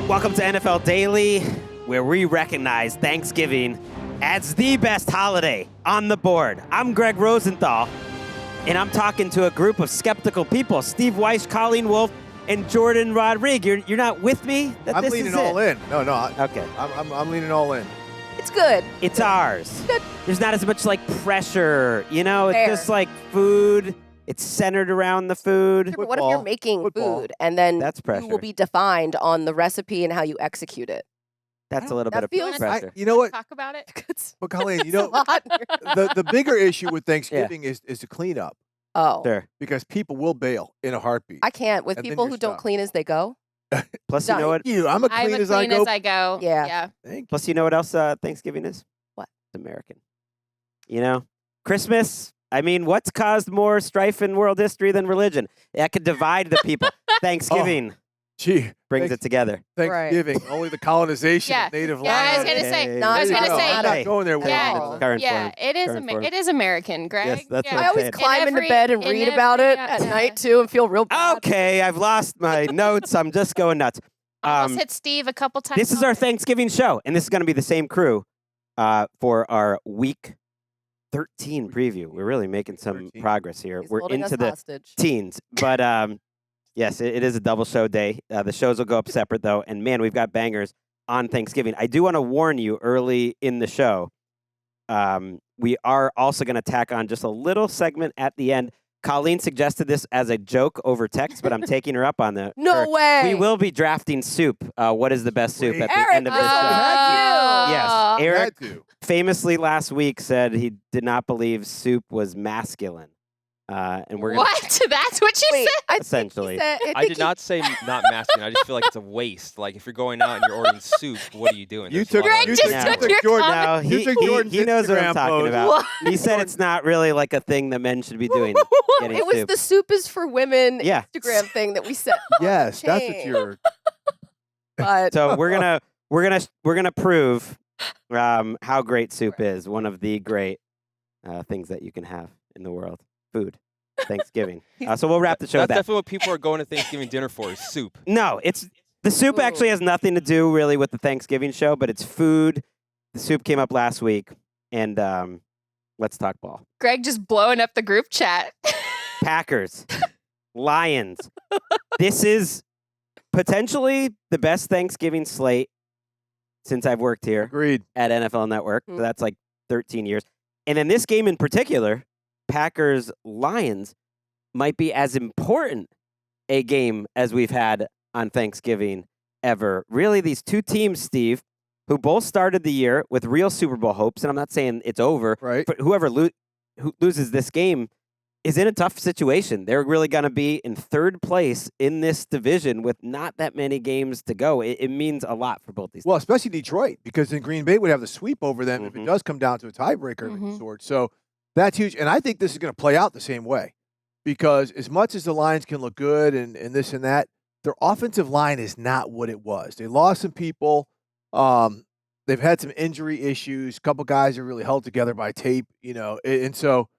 Welcome to NFL Daily, where we recognize Thanksgiving as the best holiday on the board. I'm Gregg Rosenthal, and I'm talking to a group of skeptical people. Steve Wyche, Colleen, Wolfe, and Jourdan Rodrigue. You're not with me? I'm leaning all in. No. Okay. I'm leaning all in. It's good. It's ours. Good. There's not as much like pressure, you know? Fair. It's just like food. It's centered around the food. But what if you're making food and then That's pressure. you will be defined on the recipe and how you execute it? That's a little bit of feels- pressure. You know what? Talk about it. But Colleen, you It's know, a lot. the bigger issue with Thanksgiving is the cleanup Oh, Sure. because people will bail in a heartbeat. I can't with And then people you're who don't stuck. clean as they go. Plus, you know what? I'm a I'm clean as as I clean go. as I go. Yeah. Thank Plus, you know what else Thanksgiving is? What? It's American. You know? Christmas. I mean, what's caused more strife in world history than religion? That could divide the people. Thanksgiving you. Gee, brings it together. Thanksgiving. Only the colonization Yeah. of native Yeah, I was land. gonna say. Hey, I was There you gonna go. say- I'm not going there with Yeah. you. Current Yeah, form. it is. Current form. It is American, Greg. Yes, that's yeah. what I always In climb into bed and read about it at night too and feel real bad. Okay, I've lost my notes. I'm just going nuts. Almost hit Steve a couple times. This is our already. Thanksgiving show, and this is going to be the same crew for our Week 13 preview. We're really making some 13. progress here. He's We're holding into us the hostage. teens, but yes, it is a double show day. The shows will go up separate though, and man, we've got bangers on Thanksgiving. I do want to warn you early in the show. We are also going to tack on just a little segment at the end. Colleen suggested this as a joke over text, but I'm taking her up on the. No way. We will be drafting soup. What is the best soup at the Eric, end of this this show? was Yes, Eric Had to. famously last week said he did not believe soup was masculine, and we're gonna What? That's what you Wait, said. I think he Essentially. said- I think did he- not say not masculine. I just feel like it's a waste. Like if you're going out and you're ordering soup, what are you doing? You There's took a lot of Greg other just things. took your Jordan. No, You took Jordan's he knows what I'm Instagram talking post. about. What? He said it's not really like a thing that men should be doing. Getting It was soup. the soup is for women Yeah. Instagram thing that we said. Yes, that's what chain. you're. But So we're gonna prove how great soup is. One of the great things that you can have in the world. Food. Thanksgiving. So we'll wrap the show That's with that. definitely what people are going to Thanksgiving dinner for is soup. No, it's the soup Ooh. actually has nothing to do really with the Thanksgiving show, but it's food. The soup came up last week, and let's talk ball. Greg just blowing up the group chat. Packers, Lions. This is potentially the best Thanksgiving slate since I've worked here Agreed. at NFL Network. So Mm. that's like 13 years. And in this game in particular, Packers Lions might be as important a game as we've had on Thanksgiving ever. Really, these two teams, Steve, who both started the year with real Super Bowl hopes, and I'm not saying it's over, Right. but whoever who loses this game is in a tough situation. They're really going to be in third place in this division with not that many games to go. It means a lot for both these Well, especially Detroit, because then Green Bay would have the sweep over them if Mhm. it does come down to a tiebreaker of any Mhm. sort. So that's huge. And I think this is going to play out the same way because as much as the Lions can look good and this and that, their offensive line is not what it was. They lost some people. They've had some injury issues. A couple guys are really held together by tape, and so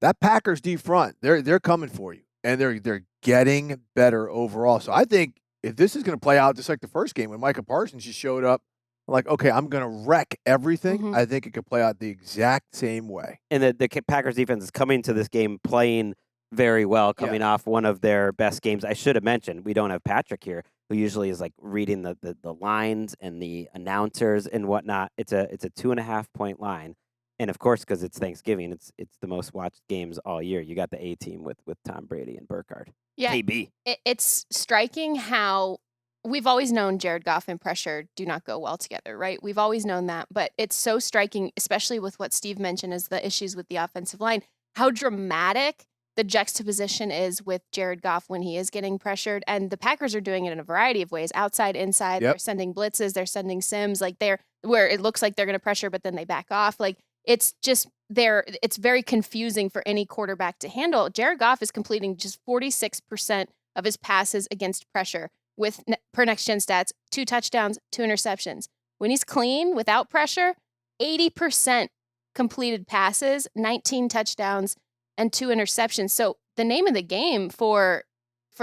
that Packers D front, they're coming for you, and they're getting better overall. So I think if this is going to play out just like the first game when Micah Parsons just showed up, like, okay, I'm going to wreck everything. Mhm. I think it could play out the exact same way. and the Packers defense is coming to this game playing very well, coming off one of their best games. I should have mentioned we don't have Patrick here, who usually is like reading the lines and the announcers and whatnot. It's a 2.5 point line, and of course, because it's Thanksgiving, it's the most watched games all year. You got the A team with Tom Brady and Burkhardt. Yeah. KB. It's striking how we've always known Jared Goff and pressure do not go well together, right? We've always known that, but it's so striking, especially with what Steve mentioned as the issues with the offensive line, how dramatic the juxtaposition is with Jared Goff when he is getting pressured. And the Packers are doing it in a variety of ways, outside, inside. Yep. They're sending blitzes, they're sending sims, like they're where it looks like they're going to pressure, but then they back off. Like it's just it's very confusing for any quarterback to handle. Jared Goff is completing just 46% of his passes against pressure with per next gen stats, 2 touchdowns, 2 interceptions. When he's clean without pressure, 80% completed passes, 19 touchdowns, and 2 interceptions. So the name of the game for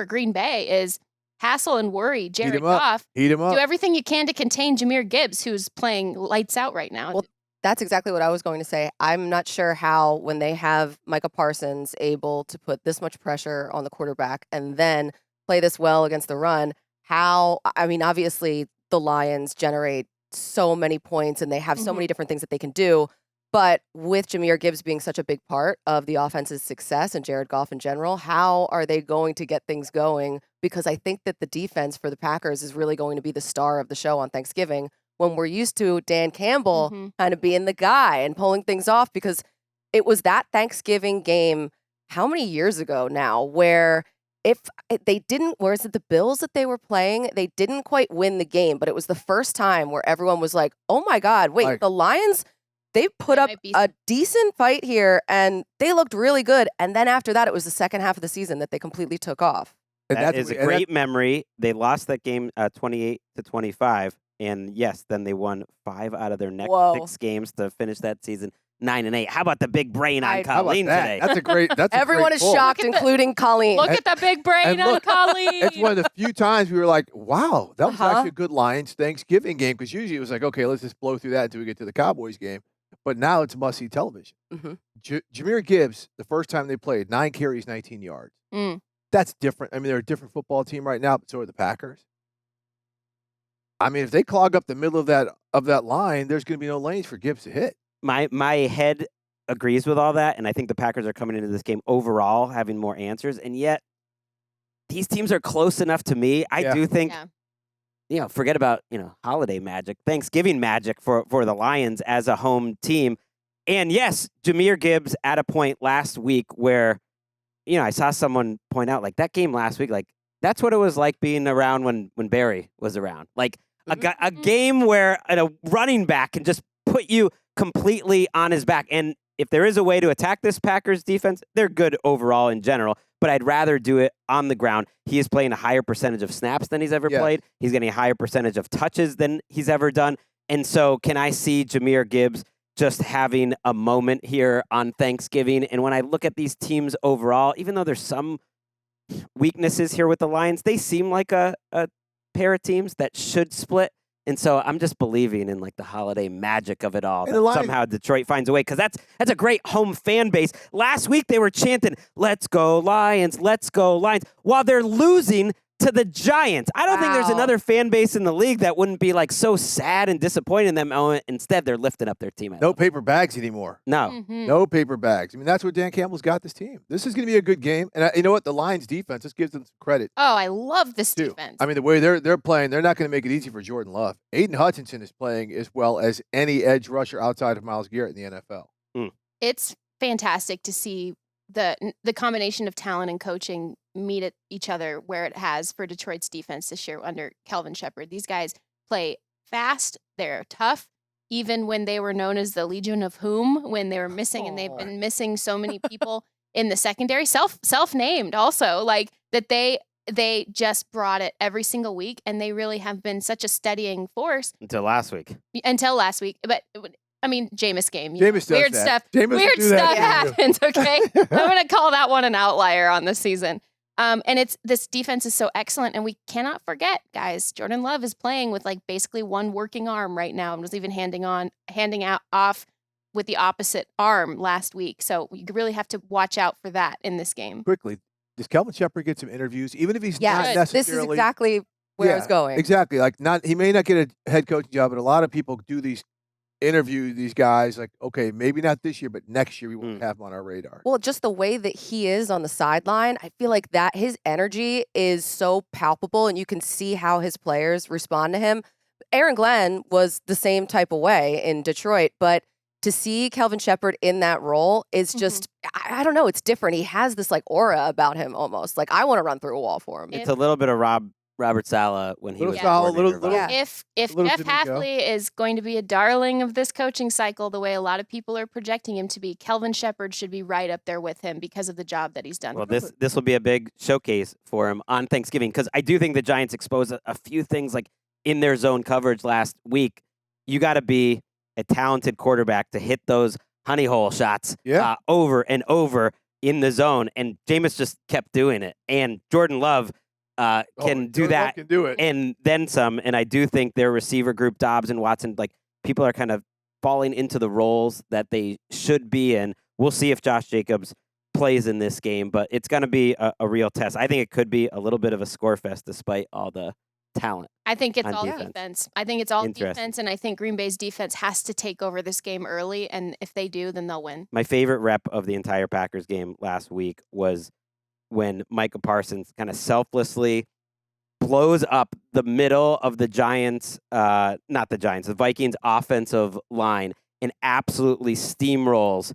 Green Bay is hassle and worry Jared him up. Goff. Heat him up. Do everything you can to contain Jahmyr Gibbs, who's playing lights out right now. Well, that's exactly what I was going to say. I'm not sure how, when they have Micah Parsons able to put this much pressure on the quarterback and then play this well against the run, obviously the Lions generate so many points and they have so many different things that they can do. But with Jahmyr Gibbs being such a big part of the offense's success and Jared Goff in general, how are they going to get things going? Because I think that the defense for the Packers is really going to be the star of the show on Thanksgiving, when we're used to Dan Campbell kind of being the guy and pulling things off, because it was that Thanksgiving game, how many years ago now, where if they didn't, whereas the Bills that they were playing, they didn't quite win the game, but it was the first time where everyone was like, oh my God, wait, the Lions, they put up a decent fight here and they looked really good. And then after that, it was the second half of the season that they completely took off. And that is a great memory. They lost that game 28-25. And yes, then they won 5 out of their next 6 games to finish that season 9-8. How about the big brain on Colleen today? That's a great. Everyone is shocked, including Colleen. Look at the big brain on Colleen. It's one of the few times we were like, "Wow, that was actually a good Lions Thanksgiving game." Because usually it was like, "Okay, let's just blow through that until we get to the Cowboys game." But now it's must-see television. Jahmyr Gibbs, the first time they played, 9 carries, 19 yards. That's different. I mean, they're a different football team right now, but so are the Packers. I mean, if they clog up the middle of that line, there's going to be no lanes for Gibbs to hit. My head agrees with all that, and I think the Packers are coming into this game overall having more answers, and yet these teams are close enough to me. I do think, forget about, holiday magic, Thanksgiving magic for the Lions as a home team. And yes, Jahmyr Gibbs at a point last week where, I saw someone point out, like, that game last week, like, that's what it was like being around when Barry was around. Like, a game where a running back can just put you completely on his back. And if there is a way to attack this Packers defense, they're good overall in general, but I'd rather do it on the ground. He is playing a higher percentage of snaps than he's ever played. He's getting a higher percentage of touches than he's ever done. And so can I see Jahmyr Gibbs just having a moment here on Thanksgiving? And when I look at these teams overall, even though there's some weaknesses here with the Lions, they seem like a pair of teams that should split. And so I'm just believing in like the holiday magic of it all. That somehow Detroit finds a way, because that's a great home fan base. Last week they were chanting, "Let's go Lions, let's go Lions," while they're losing to the Giants. I don't think there's another fan base in the league that wouldn't be like so sad and disappointed in them. Instead, they're lifting up their team. No paper bags anymore. No. No paper bags. I mean, that's where Dan Campbell's got this team. This is going to be a good game. And you know what? The Lions defense, this gives them some credit. Oh, I love this defense. I mean, the way they're playing, they're not going to make it easy for Jordan Love. Aiden Hutchinson is playing as well as any edge rusher outside of Myles Garrett in the NFL. It's fantastic to see the combination of talent and coaching meet at each other where it has for Detroit's defense this year under Kelvin Shepard. These guys play fast. They're tough. Even when they were known as the Legion of Whom, when they were missing, and they've been missing so many people in the secondary, self-named also, like that they just brought it every single week, and they really have been such a steadying force. Until last week. But I mean, Jameis game. Jameis weird does stuff. that. Weird stuff happens. Okay, I'm going to call that one an outlier on the season. And this defense is so excellent, and we cannot forget, guys. Jordan Love is playing with like basically one working arm right now, and was even handing out off with the opposite arm last week. So you really have to watch out for that in this game. Quickly, does Kelvin Shepard get some interviews, even if he's not necessarily? This is exactly where I was going. Exactly. Like, he may not get a head coaching job, but a lot of people do interview these guys like, okay, maybe not this year, but next year we won't have them on our radar. Well, just the way that he is on the sideline, I feel like that his energy is so palpable, and you can see how his players respond to him. Aaron Glenn was the same type of way in Detroit, but to see Kelvin Shepard in that role is just, I don't know, it's different. He has this like aura about him almost. Like, I want to run through a wall for him. It's a little bit of Robert Saleh when he was If Jeff Hafley is going to be a darling of this coaching cycle, the way a lot of people are projecting him to be, Kelvin Shepard should be right up there with him because of the job that he's done. Well, this will be a big showcase for him on Thanksgiving, because I do think the Giants exposed a few things like in their zone coverage last week. You got to be a talented quarterback to hit those honey hole shots over and over in the zone, and Jameis just kept doing it. And Jordan Love, can do that Can do it. and then some. And I do think their receiver group, Dobbs and Watson, like people are kind of falling into the roles that they should be in. We'll see if Josh Jacobs plays in this game, but it's going to be a real test. I think it could be a little bit of a score fest despite all the talent. I think it's on all defense. defense. I think it's all Interesting. defense, and I think Green Bay's defense has to take over this game early, and if they do, then they'll win. My favorite rep of the entire Packers game last week was when Micah Parsons kind of selflessly blows up the middle of the Giants, not the Giants, the Vikings offensive line and absolutely steamrolls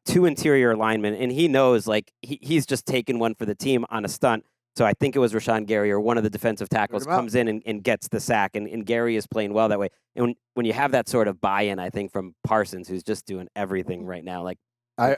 two interior linemen. And he knows, like, he's just taken one for the team on a stunt. So I think it was Rashawn Gary or one of the defensive tackles comes in and gets the sack, and Gary is playing well that way. And when you have that sort of buy-in, I think, from Parsons, who's just doing everything right now, like,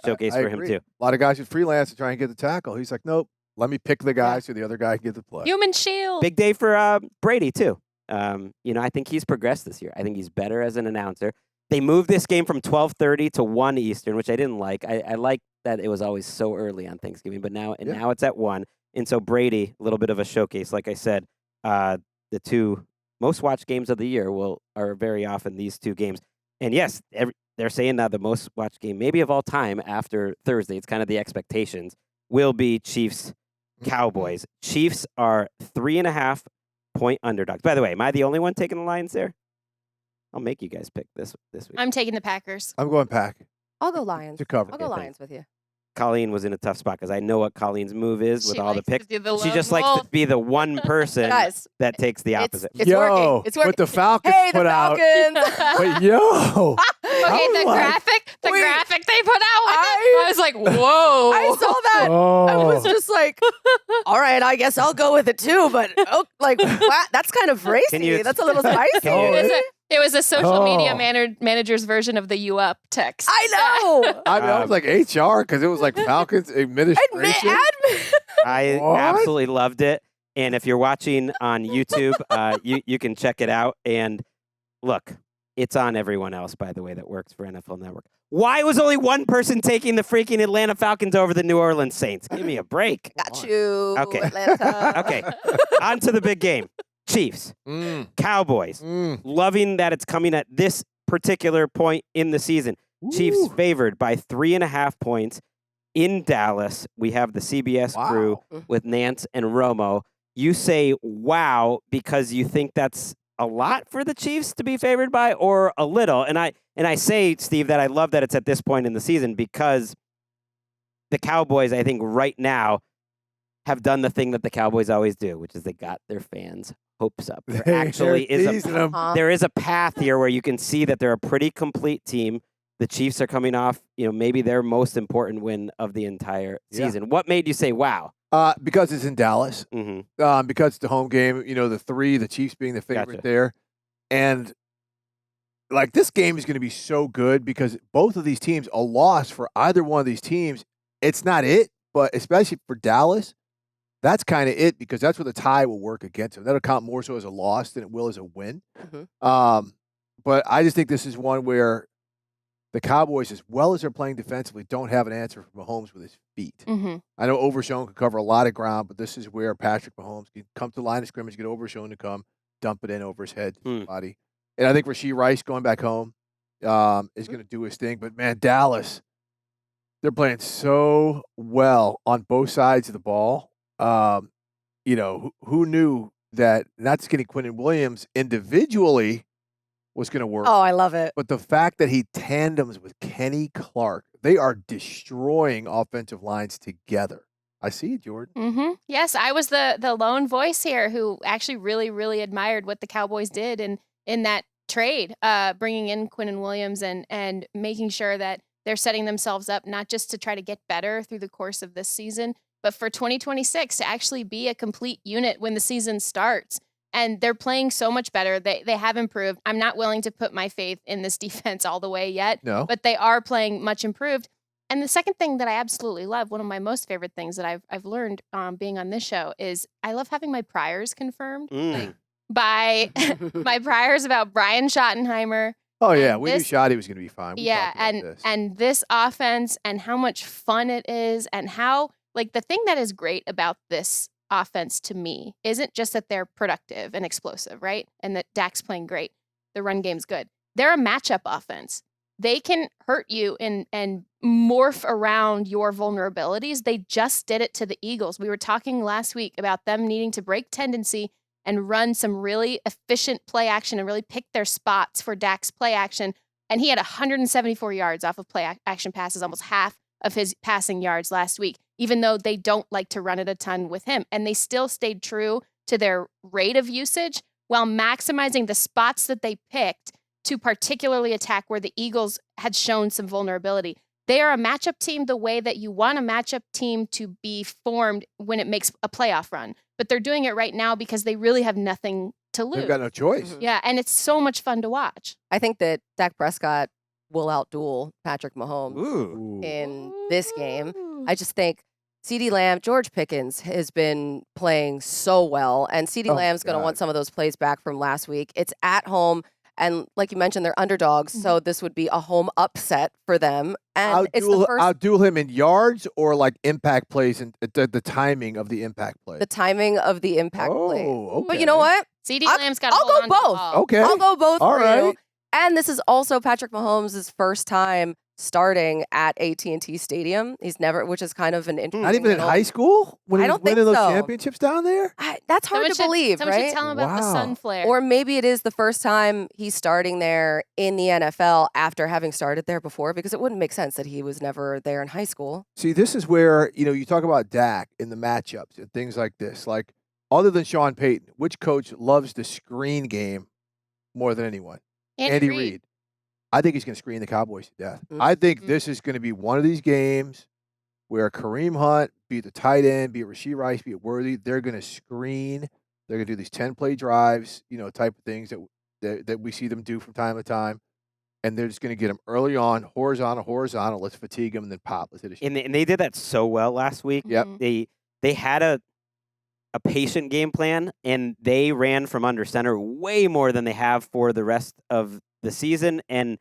showcase for him agree. too. A lot of guys who freelance to try and get the tackle. He's like, nope, let me pick the guy so the other guy can get the play. Human shield. Big day for Brady, too. I think he's progressed this year. I think he's better as an announcer. They moved this game from 12:30 to 1 Eastern, which I didn't like. I like that it was always so early on Thanksgiving, but now it's at 1. And so Brady, a little bit of a showcase. Like I said, the two most watched games of the year are very often these two games. And yes, they're saying that the most watched game, maybe of all time after Thursday, it's kind of the expectations, will be Chiefs-Cowboys. Chiefs are 3.5-point underdogs. By the way, am I the only one taking the Lions there? I'll make you guys pick this week. I'm taking the Packers. I'm going Pack I'll go Lions. to cover. I'll go Lions with you. Colleen was in a tough spot because I know what Colleen's move is with She all the likes to picks. do the She lone just likes wolf. to be the one person Guys, that takes the opposite. It's working. It's working. What the Falcons Hey, put the out. Falcons. But yo, Okay, the graphic they put out with it, I was like, whoa. I saw that. I was oh, just like, all right, I guess I'll go with it too. But that's kind of racy. That's a little spicy. Can you- It was a social media Oh. manager's version of the "you up" text. I know. I was like HR because it was like Falcons administration. I What? absolutely loved it. And if you're watching on YouTube, you can check it out. And look, it's on everyone else, by the way, that works for NFL Network. Why was only one person taking the freaking Atlanta Falcons over the New Orleans Saints? Give me a break. Got you. Okay. Atlanta. Okay, on to the big game. Chiefs, Mm, Cowboys. mm. Loving that it's coming at this particular point in the season. Chiefs Ooh. favored by 3.5 points in Dallas. We have the CBS crew Wow. with Nance and Romo. You say, wow, because you think that's a lot for the Chiefs to be favored by, or a little. And I say, Steve, that I love that it's at this point in the season because the Cowboys, I think right now, have done the thing that the Cowboys always do, which is they got their fans' hopes up. There actually is teasing 'em. there is a path here where you can see that they're a pretty complete team. The Chiefs are coming off, maybe their most important win of the entire Yeah. season. What made you say, wow? Because it's in Dallas. Mm-hmm. Because it's the home game. The Chiefs being the favorite Gotcha. there, and like this game is going to be so good because both of these teams, a loss for either one of these teams, it's not it, but especially for Dallas. That's kind of it because that's where the tie will work against them. That'll count more so as a loss than it will as a win. Mhm. But I just think this is one where the Cowboys, as well as they're playing defensively, don't have an answer for Mahomes with his feet. Mm-hmm. I know Overshown can cover a lot of ground, but this is where Patrick Mahomes can come to the line of scrimmage, get Overshown to come, dump it in over his head, body. And I think Rashee Rice going back home is going to do his thing. But, man, Dallas, they're playing so well on both sides of the ball. Who knew that not just getting Quentin Williams individually was going to work, Oh, I love it. but the fact that he tandems with Kenny Clark, they are destroying offensive lines together. I see it, Jordan. Mm-hmm. Yes, I was the lone voice here who actually really, really admired what the Cowboys did in that trade, bringing in Quinnen Williams and making sure that they're setting themselves up not just to try to get better through the course of this season, but for 2026 to actually be a complete unit when the season starts. And they're playing so much better. They have improved. I'm not willing to put my faith in this defense all the way yet, No. but they are playing much improved. And the second thing that I absolutely love, one of my most favorite things that I've learned being on this show is I love having my priors confirmed by my priors about Brian Schottenheimer. Oh, yeah. And We knew this- Shoddy was going to be fine. We Yeah, talked about this. and this offense and how much fun it is and how, like, the thing that is great about this offense to me isn't just that they're productive and explosive, right? And that Dak's playing great. The run game's good. They're a matchup offense. They can hurt you and morph around your vulnerabilities. They just did it to the Eagles. We were talking last week about them needing to break tendency and run some really efficient play action and really pick their spots for Dak's play action. And he had 174 yards off of play action passes, almost half of his passing yards last week, even though they don't like to run it a ton with him. And they still stayed true to their rate of usage while maximizing the spots that they picked to particularly attack where the Eagles had shown some vulnerability. They are a matchup team the way that you want a matchup team to be formed when it makes a playoff run. But they're doing it right now because they really have nothing to lose. They've got no choice. Yeah, and it's so much fun to watch. I think that Dak Prescott will outduel Patrick Mahomes Ooh. in this game. I just think CeeDee Lamb, George Pickens has been playing so well, and CeeDee Lamb's going to want some of those plays back from last week. It's at home, and like you mentioned, they're underdogs, so this would be a home upset for them. And it's the first outduel him in yards or like impact plays and the timing of the impact play. the timing of the impact play. Okay. But you know what? CeeDee I'll- Lamb's got to I'll hold go on to the both. ball. Okay. I'll go both All for right. you. And this is also Patrick Mahomes' first time starting at AT&T Stadium. He's never, which is kind of an interesting. Not even in little- high school when he I was don't think winning those so. championships down there. That's hard to believe, Someone right? should tell him about the Wow. sun flare. Or maybe it is the first time he's starting there in the NFL after having started there before, because it wouldn't make sense that he was never there in high school. See, this is where, you talk about Dak in the matchups and things like this. Like, other than Sean Payton, which coach loves the screen game more than anyone? Andy Reid. I think he's going to screen the Cowboys to death. I think this is going to be one of these games where Kareem Hunt, be it the tight end, be it Rashee Rice, be it Worthy, they're going to screen. They're going to do these 10-play drives, type of things that we see them do from time to time. And they're just going to get them early on, horizontal. Let's fatigue them and then pop. Let's hit a shot. And they did that so well last week. Yep. They had a patient game plan, and they ran from under center way more than they have for the rest of the season, and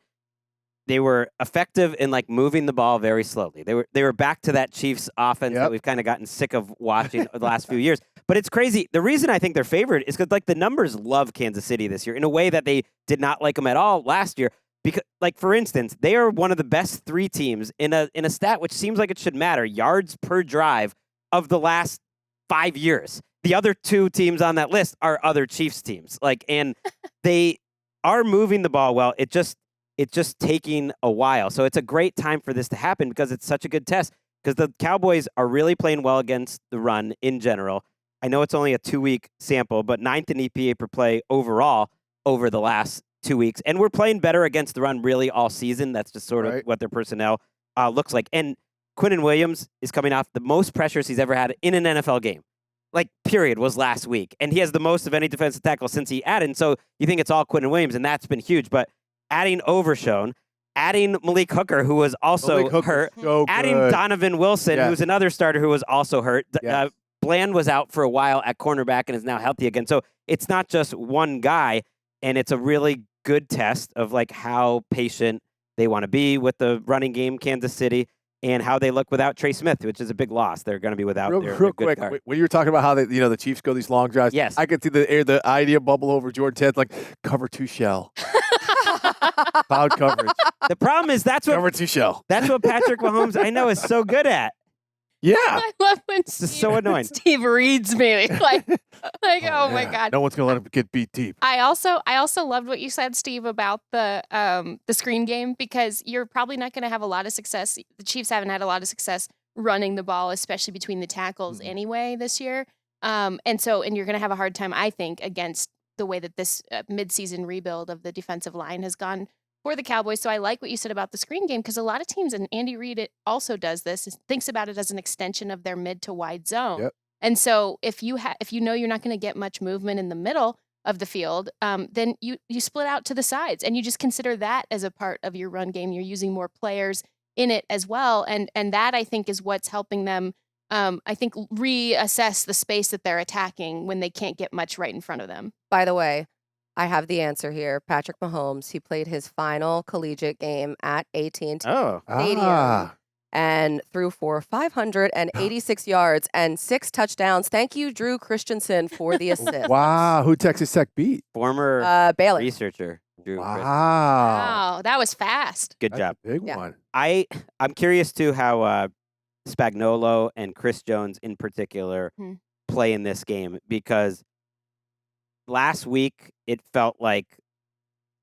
they were effective in like moving the ball very slowly. They were back to that Chiefs offense that we've kind of gotten sick of watching the last few years. But it's crazy. The reason I think they're favored is because like the numbers love Kansas City this year in a way that they did not like them at all last year. Because, like, for instance, they are one of the best three teams in a stat which seems like it should matter, yards per drive of the last 5 years. The other two teams on that list are other Chiefs teams. And they are moving the ball well. It's just taking a while. So it's a great time for this to happen because it's such a good test. Because the Cowboys are really playing well against the run in general. I know it's only a 2-week sample, but 9th in EPA per play overall over the last 2 weeks. And we're playing better against the run really all season. That's just sort of what their personnel looks like. And Quinnen Williams is coming off the most pressures he's ever had in an NFL game. Period, was last week. And he has the most of any defensive tackle since he added. And so you think it's all Quinnen Williams, and that's been huge. But adding Overshown, adding Malik Hooker, who was also hurt, adding Donovan Wilson, who's another starter who was also hurt. Yes. Bland was out for a while at cornerback and is now healthy again. So it's not just one guy, and it's a really good test of how patient they want to be with the running game, Kansas City, and how they look without Trey Smith, which is a big loss. They're going to be without their real good quick. guard. When you were talking about how the Chiefs go these long drives, Yes. I could see the idea bubble over Jordan Ted, cover 2 shell, cloud coverage, The problem is cover 2 shell. that's what Patrick Mahomes I know is so good at. Yeah. I love when It's just so annoying. Steve reads me. Oh my God. No one's gonna let him get beat deep. I also loved what you said, Steve, about the screen game, because you're probably not going to have a lot of success. The Chiefs haven't had a lot of success running the ball, especially between the tackles anyway this year. And you're going to have a hard time, I think, against the way that this midseason rebuild of the defensive line has gone for the Cowboys. So I like what you said about the screen game, because a lot of teams, and Andy Reid also does this, thinks about it as an extension of their mid to wide zone. Yep. And so if you know you're not going to get much movement in the middle of the field, then you split out to the sides, and you just consider that as a part of your run game. You're using more players in it as well, and that I think is what's helping them. I think reassess the space that they're attacking when they can't get much right in front of them. By the way, I have the answer here. Patrick Mahomes, he played his final collegiate game at AT&T Oh. Stadium. and threw for 586 yards and 6 touchdowns. Thank you, Drew Christensen, for the assist. Wow. Who Texas Tech beat? Former Baylor. researcher, Drew. Wow. Wow, that was fast. Good That's job. a big Yeah. one. I'm curious too how Spagnuolo and Chris Jones in particular Hmm. play in this game, because last week it felt like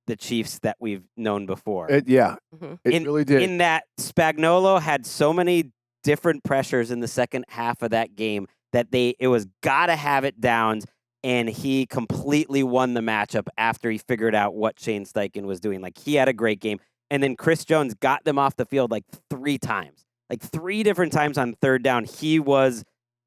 the Chiefs that we've known before. It Mhm. really did. In that Spagnuolo had so many different pressures in the second half of that game that it was gotta have it downs, and he completely won the matchup after he figured out what Shane Steichen was doing. Like, he had a great game, and then Chris Jones got them off the field like 3 times. Like 3 different times on third down, he was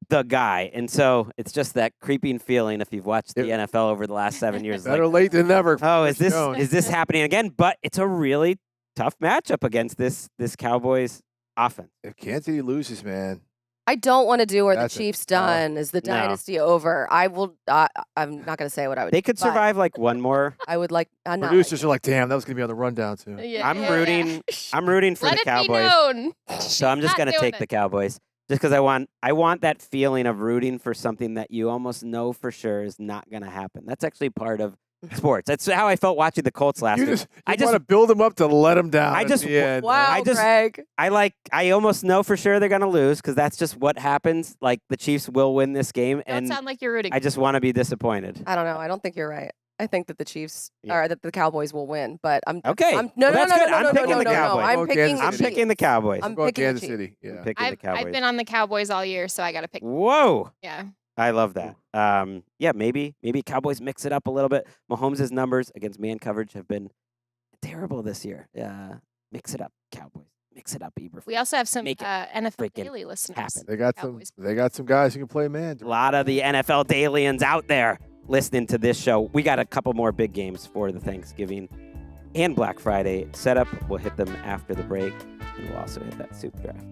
the guy. And so it's just that creeping feeling if you've watched the NFL over the last 7 years. Better like, late than never. oh, Chris Jones. is this happening again? But it's a really tough matchup against this Cowboys offense. If Kansas City loses, man. I don't want to do where That's the it. Chiefs done. Is the No. dynasty over? I will. I'm not going to say what I would. They could but survive like one more. I would like. Not like Producers are like, damn, that was going to be on the rundown, too. Yeah, I'm yeah, rooting. yeah. I'm rooting for Let the it Cowboys. be known. So I'm just Not gonna doing take the it. Cowboys, just because I want that feeling of rooting for something that you almost know for sure is not gonna happen. That's actually part of sports. That's how I felt watching the Colts last You week. just I want just to build them up to let them down. I at just the end. Wow, I just- Greg. I almost know for sure they're gonna lose because that's just what happens. Like, the Chiefs will win this game, Don't and sound like you're rooting. I just want to be disappointed. I don't know. I don't think you're right. I think that the Chiefs Yeah. or that the Cowboys will win. But I'm Okay. I'm, no, Well, no, that's no, good. no, I'm no, picking no, the no, no. Cowboys. I'm Go picking Kansas the I'm City. picking the Cowboys. I'm Go picking the Kansas Chiefs. City. Yeah. I'm picking the Cowboys. I've been on the Cowboys all year, so I got to pick. Whoa. Yeah. I love that. Yeah, maybe Cowboys mix it up a little bit. Mahomes' numbers against man coverage have been terrible this year. Mix it up, Cowboys. Mix it up, Eberflus. We also have some Make it NFL freaking Daily listeners. happen. They got Cowboys. some guys who can play man. A lot of the NFL Dalians out there listening to this show. We got a couple more big games for the Thanksgiving and Black Friday setup. We'll hit them after the break, and we'll also hit that soup draft.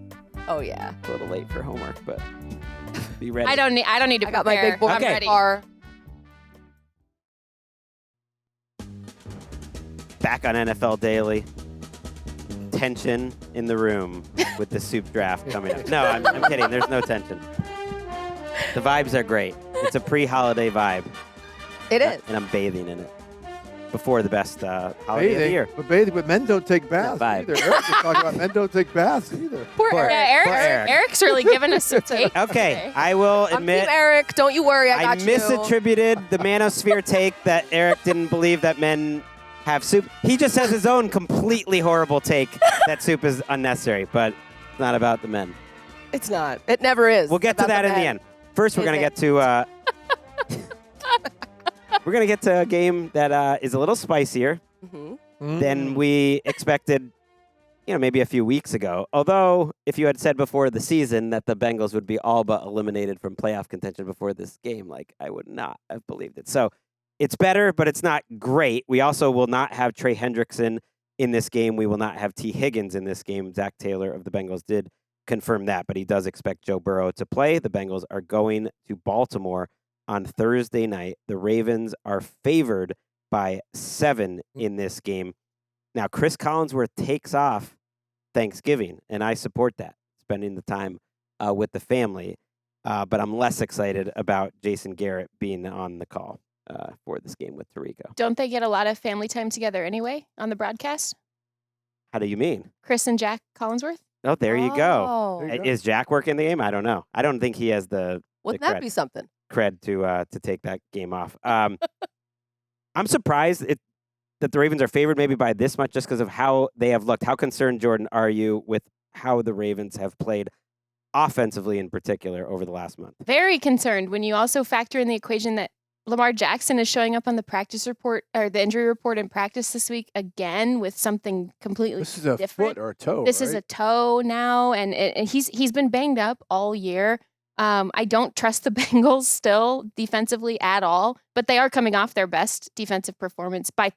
Oh yeah. A little late for homework, but be ready. I don't need to I got my prepare. big boy I'm Okay. ready. car. Back on NFL Daily. Tension in the room with the soup draft coming up. No, I'm kidding. There's no tension. The vibes are great. It's a pre-holiday vibe. It is. And I'm bathing in it before the best holiday of the year. But men don't take baths vibe. either. Eric was talking about men don't take baths either. Poor Poor- Eric. Yeah, Poor Eric. Eric's really giving us some take. Okay, I will I'm admit Team Eric. Don't you worry. I got you. misattributed the manosphere take that Eric didn't believe that men have soup. He just has his own completely horrible take that soup is unnecessary, but it's not about the men. It's not. It never is. We'll get to About that in the men. end. First, we're Is gonna it? get to we're gonna get to a game that is a little spicier Mhm. than we expected. Maybe a few weeks ago. Although, if you had said before the season that the Bengals would be all but eliminated from playoff contention before this game, I would not have believed it. So it's better, but it's not great. We also will not have Trey Hendrickson in this game. We will not have T. Higgins in this game. Zach Taylor of the Bengals did confirm that, but he does expect Joe Burrow to play. The Bengals are going to Baltimore on Thursday night. The Ravens are favored by 7 in this game. Now, Chris Collinsworth takes off Thanksgiving, and I support that, spending the time with the family. But I'm less excited about Jason Garrett being on the call for this game with Tirico. Don't they get a lot of family time together anyway on the broadcast? How do you mean? Chris and Jack Collinsworth? Oh, there you go. Oh. There you go. Is Jack working the game? I don't know. I don't think he has the Wouldn't cred. that be something? cred to take that game off. I'm surprised that the Ravens are favored maybe by this much just because of how they have looked. How concerned, Jourdan, are you with how the Ravens have played offensively in particular over the last month? Very concerned when you also factor in the equation that Lamar Jackson is showing up on the practice report or the injury report in practice this week again with something completely This is a different. foot or a toe. This is a toe now, and he's been banged up all year. I don't trust the Bengals still defensively at all, but they are coming off their best defensive performance by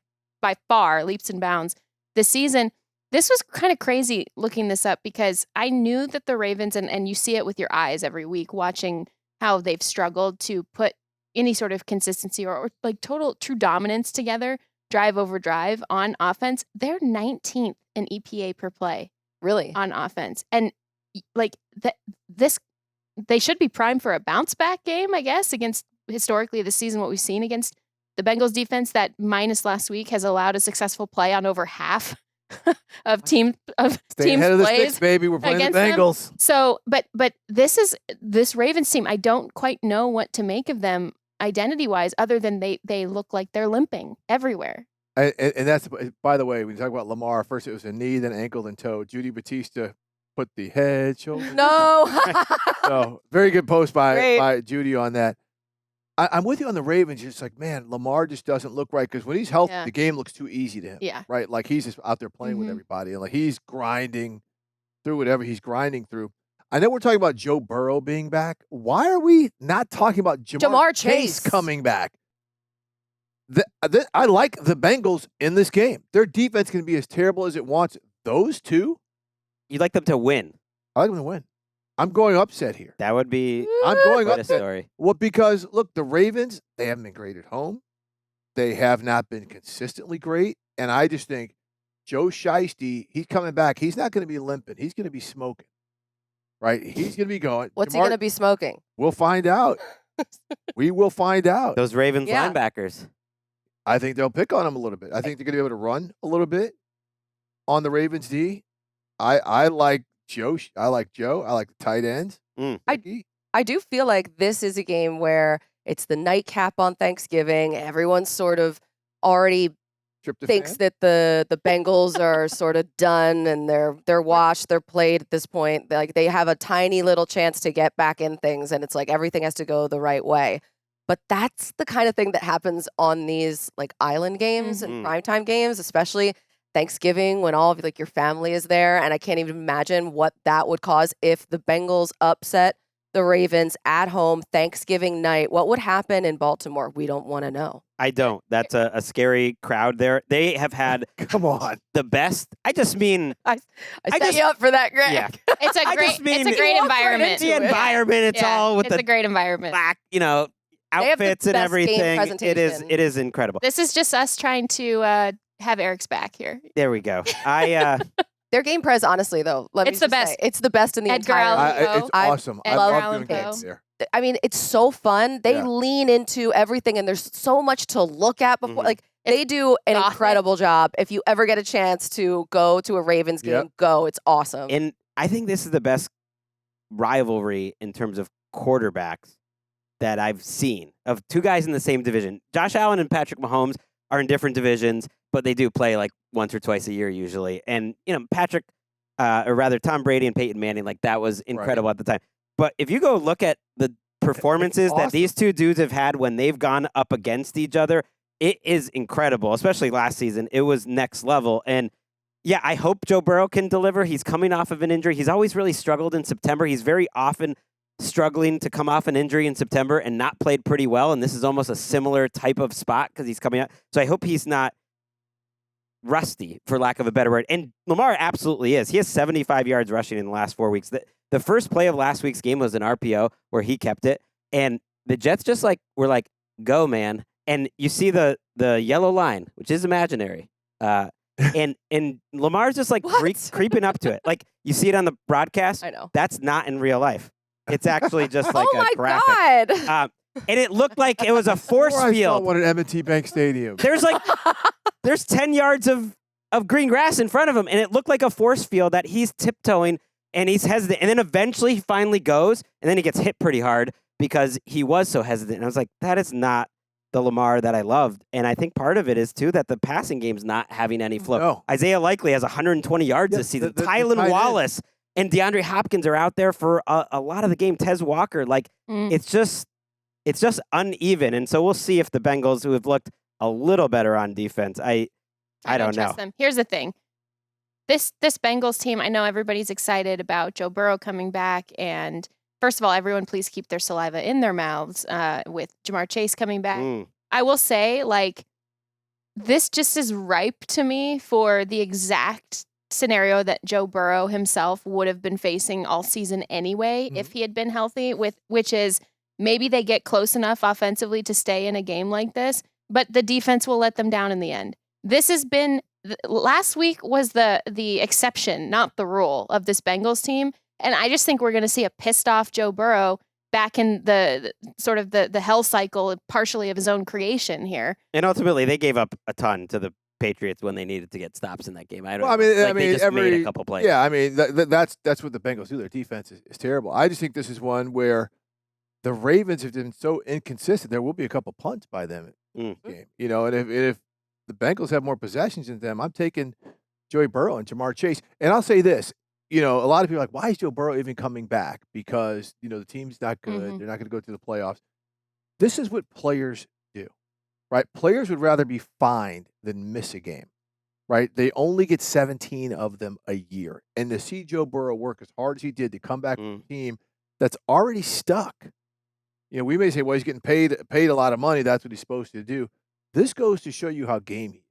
far, leaps and bounds this season. This was kind of crazy looking this up because I knew that the Ravens, and you see it with your eyes every week watching how they've struggled to put any sort of consistency or like total true dominance together, drive over drive on offense. They're 19th in EPA per play Really? on offense. And they should be primed for a bounce back game, I guess, against historically this season what we've seen against the Bengals defense that minus last week has allowed a successful play on over half of teams ahead of the plays sticks, baby. We're playing the against them. Bengals. So, but this Ravens team, I don't quite know what to make of them identity-wise, other than they look like they're limping everywhere. And that's, by the way, when you talk about Lamar, first it was a knee, then ankle, then toe. Judy Batista put the head, shoulder. No. So very good post by Judy on that. I'm with you on the Ravens. It's like, man, Lamar just doesn't look right because when he's healthy, the game looks too easy to him. Yeah. Right? Like he's just out there playing with everybody. And like he's grinding through whatever he's grinding through. I know we're talking about Joe Burrow being back. Why are we not talking about Jamar Chase coming back? I like the Bengals in this game. Their defense can be as terrible as it wants. Those two? You'd like them to win. I like them to win. I'm going upset here. That would be I'm going quite upset. a story. Well, because, look, the Ravens, they haven't been great at home. They have not been consistently great. And I just think Joe Shiesty, he's coming back. He's not going to be limping. He's going to be smoking. Right? He's going to be going. What's he going to be smoking? We'll find out. We will find out. Those Ravens linebackers. I think they'll pick on him a little bit. I think they're going to be able to run a little bit on the Ravens D. I like Joe. I like Joe. I like the tight ends. I do feel like this is a game where it's the nightcap on Thanksgiving. Everyone's sort of already thinks that the Bengals are sort of done and they're washed, they're played at this point. Like they have a tiny little chance to get back in things, and it's like everything has to go the right way. But that's the kind of thing that happens on these like island games and primetime games, especially Thanksgiving when all of like your family is there. And I can't even imagine what that would cause if the Bengals upset the Ravens at home Thanksgiving night. What would happen in Baltimore? We don't want to know. I don't. That's a scary crowd there. They have had come on the best. I just mean I set you up for that, Greg. Yeah. It's a great environment. The environment. It's all with a great environment. Black, outfits and everything. It is incredible. This is just us trying to have Eric's back here. There we go. Their game pres, honestly, though, it's the best. It's the best in the entire. It's awesome. I love doing games there. I mean, it's so fun. They lean into everything, and there's so much to look at before. Like they do an incredible job. If you ever get a chance to go to a Ravens game, go. It's awesome. And I think this is the best rivalry in terms of quarterbacks that I've seen of two guys in the same division. Josh Allen and Patrick Mahomes are in different divisions, but they do play like once or twice a year usually. And, Patrick, or rather Tom Brady and Peyton Manning, like that was incredible at the time. But if you go look at the performances that these two dudes have had when they've gone up against each other, it is incredible, especially last season. It was next level. And yeah, I hope Joe Burrow can deliver. He's coming off of an injury. He's always really struggled in September. He's very often struggling to come off an injury in September and not played pretty well. And this is almost a similar type of spot because he's coming out. So I hope he's not rusty, for lack of a better word. And Lamar absolutely is. He has 75 yards rushing in the last 4 weeks. The first play of last week's game was an RPO where he kept it. And the Jets just were like, go, man. And you see the yellow line, which is imaginary. And Lamar's just creeping up to it. Like you see it on the broadcast. I know. That's not in real life. It's actually just like a graphic. Oh my God. And it looked like it was a force field. What an M&T Bank Stadium. There's 10 yards of green grass in front of him, and it looked like a force field that he's tiptoeing and he's hesitant. And then eventually he finally goes, and then he gets hit pretty hard because he was so hesitant. And I was like, that is not the Lamar that I loved. And I think part of it is, too, that the passing game's not having any flow. No. Isaiah Likely has 120 yards this season. Tylan Wallace and DeAndre Hopkins are out there for a lot of the game. Tez Walker, it's just uneven. And so we'll see if the Bengals, who have looked a little better on defense, I don't know. Trust them. Here's the thing. This Bengals team, I know everybody's excited about Joe Burrow coming back. And first of all, everyone please keep their saliva in their mouths with Jamar Chase coming back. I will say, this just is ripe to me for the exact scenario that Joe Burrow himself would have been facing all season anyway if he had been healthy, which is maybe they get close enough offensively to stay in a game like this, but the defense will let them down in the end. This has been last week was the exception, not the rule of this Bengals team. And I just think we're going to see a pissed off Joe Burrow back in the sort of the hell cycle, partially of his own creation here. And ultimately, they gave up a ton to the Patriots when they needed to get stops in that game. I don't. Well, I mean, they just made a couple plays. Yeah, I mean, that's what the Bengals do. Their defense is terrible. I just think this is one where the Ravens have been so inconsistent. There will be a couple punts by them in this game, you know. And if the Bengals have more possessions than them, I'm taking Joey Burrow and Jamar Chase. And I'll say this, you know, a lot of people are like, why is Joe Burrow even coming back? Because, you know, the team's not good. Mhm. They're not going to go to the playoffs. This is what players do, right? Players would rather be fined than miss a game, right? They only get 17 of them a year. And to see Joe Burrow work as hard as he did to come back to a team that's already stuck. You know, we may say, well, he's getting paid a lot of money. That's what he's supposed to do. This goes to show you how game he is.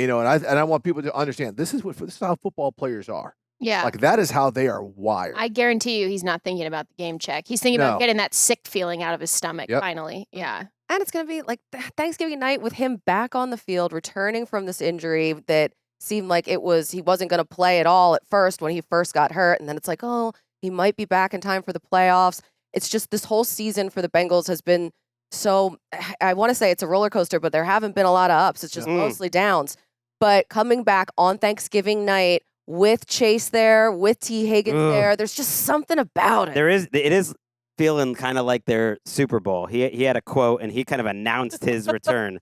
You know, and I want people to understand this is how football players are. Yeah. Like that is how they are wired. I guarantee you he's not thinking about the game check. He's thinking about getting that sick feeling out of his stomach finally. Yeah. And it's going to be like Thanksgiving night with him back on the field, returning from this injury that seemed like he wasn't going to play at all at first when he first got hurt. And then it's like, oh, he might be back in time for the playoffs. It's just this whole season for the Bengals has been so, I want to say it's a roller coaster, but there haven't been a lot of ups. It's just mostly downs. But coming back on Thanksgiving night with Chase there, with T. Higgins there, there's just something about it. It is feeling kind of like their Super Bowl. He had a quote, and he kind of announced his return.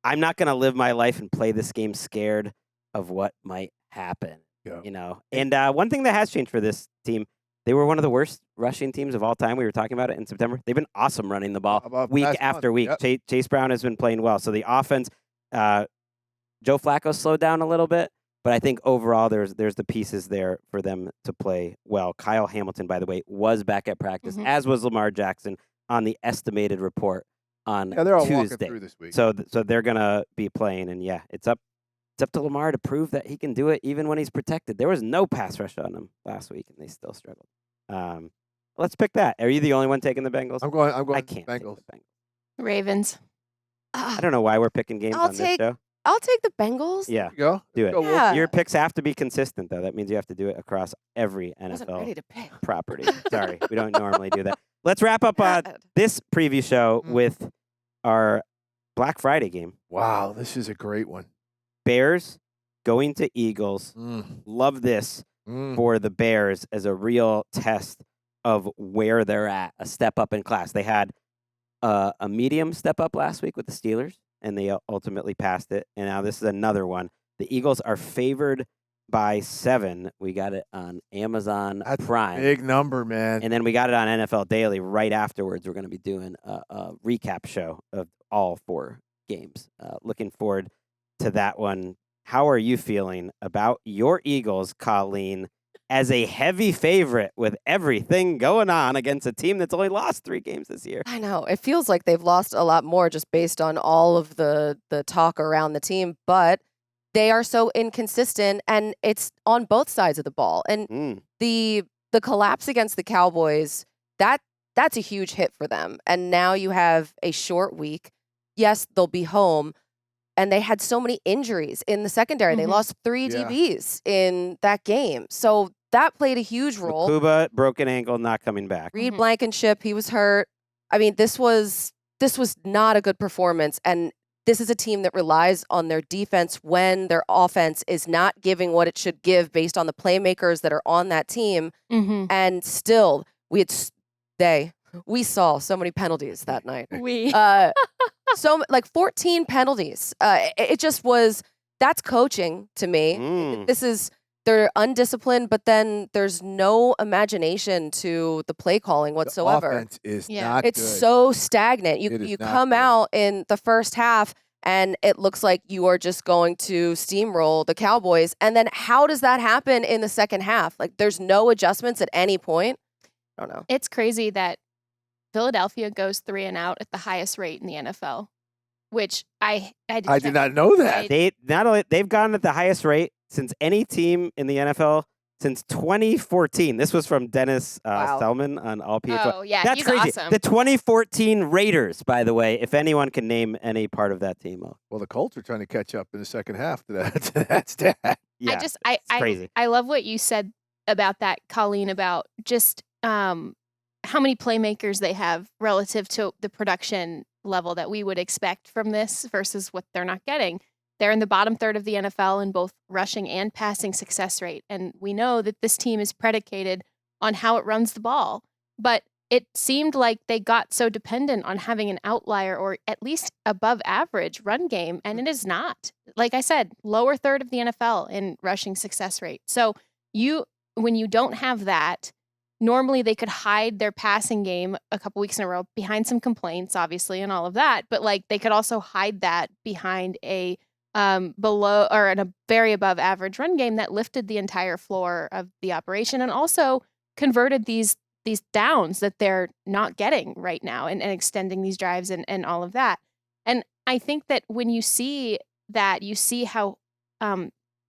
I'm not going to live my life and play this game scared of what might happen. Yeah. You know, and one thing that has changed for this team, they were one of the worst rushing teams of all time. We were talking about it in September. They've been awesome running the ball week after week. Yep. Chase Brown has been playing well. So the offense, Joe Flacco slowed down a little bit, but I think overall there's the pieces there for them to play well. Kyle Hamilton, by the way, was back at practice, as was Lamar Jackson on the estimated report on they're all Tuesday. walking through this week. So they're gonna be playing, and it's up to Lamar to prove that he can do it even when he's protected. There was no pass rush on him last week, and they still struggled. Let's pick that. Are you the only one taking the Bengals? I'm going I can't Bengals. take the Bengals. Ravens. I don't know why we're picking games on this show. I'll take the Bengals. Yeah, Go. do it. Go, Yeah. Wolfe. Your picks have to be consistent, though. That means you have to do it across every I wasn't ready NFL to pick. property. Sorry, we don't normally do that. Let's wrap up this preview show with our Black Friday game. Wow, this is a great one. Bears going to Eagles. Love this for the Bears as a real test of where they're at, a step up in class. They had a medium step up last week with the Steelers, and they ultimately passed it. And now this is another one. The Eagles are favored by 7. We got it on Amazon Prime. Big number, man. And then we got it on NFL Daily right afterwards. We're going to be doing a recap show of all 4 games. Looking forward to that one. How are you feeling about your Eagles, Colleen, as a heavy favorite with everything going on against a team that's only lost 3 games this year? I know. It feels like they've lost a lot more just based on all of the talk around the team, but they are so inconsistent, and it's on both sides of the ball. And the collapse against the Cowboys, that's a huge hit for them. And now you have a short week. Yes, they'll be home. And they had so many injuries in the secondary. They lost 3 DBs in that game. So that played a huge role. Kuba, broken ankle, not coming back. Reed Blankenship, he was hurt. I mean, this was not a good performance. And this is a team that relies on their defense when their offense is not giving what it should give based on the playmakers that are on that team. And still, we saw so many penalties that night. So like 14 penalties. It just was, that's coaching to me. They're undisciplined, but then there's no imagination to the play calling whatsoever. The offense is not It's good. so stagnant. You not come good. out in the first half and it looks like you are just going to steamroll the Cowboys. And then how does that happen in the second half? Like there's no adjustments at any point. I don't know. It's crazy that Philadelphia goes 3 and out at the highest rate in the NFL, which I did not know that. They've gone at the highest rate since any team in the NFL since 2014. This was from Dennis Selman on All PH1. Oh, yeah, that's he's crazy. awesome. The 2014 Raiders, by the way, if anyone can name any part of that team. Well, the Colts are trying to catch up in the second half to that stat. Yeah, I crazy. I love what you said about that, Colleen, about just how many playmakers they have relative to the production level that we would expect from this versus what they're not getting. They're in the bottom third of the NFL in both rushing and passing success rate. And we know that this team is predicated on how it runs the ball. But it seemed like they got so dependent on having an outlier or at least above average run game, and it is not. Like I said, lower third of the NFL in rushing success rate. So when you don't have that, normally they could hide their passing game a couple weeks in a row behind some complaints, obviously, and all of that. But like they could also hide that behind a below or a very above average run game that lifted the entire floor of the operation and also converted these downs that they're not getting right now and extending these drives and all of that. And I think that when you see that, you see how